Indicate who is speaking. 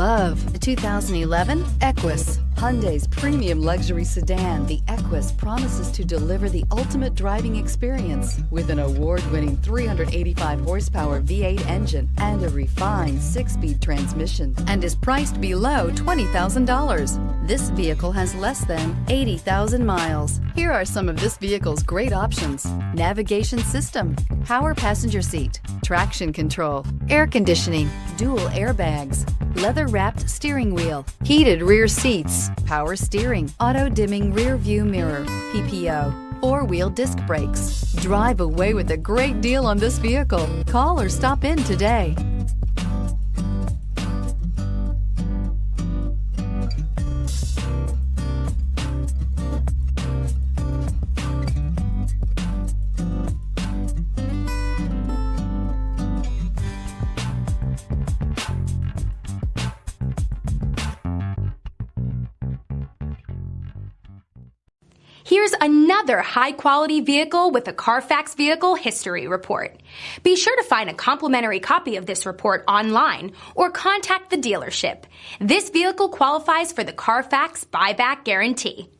Speaker 1: love the 2011 Equus. Hyundai's premium luxury sedan, the Equus, promises to deliver the ultimate driving experience with an award-winning 385 horsepower V8 engine and a refined 6-speed transmission, and is priced below $20,000. This vehicle has less than 80,000 miles. Here are some of this vehicle's great options: navigation system, power passenger seat, traction control, air conditioning, dual airbags, leather-wrapped steering wheel, heated rear seats, power steering, auto-dimming rear view mirror, PPO, 4-wheel disc brakes. Drive away with a great deal on this vehicle. Call or stop in today.
Speaker 2: Here's another high-quality vehicle with a Carfax Vehicle History Report. Be sure to find a complimentary copy of this report online or contact the dealership. This vehicle qualifies for the Carfax Buyback Guarantee.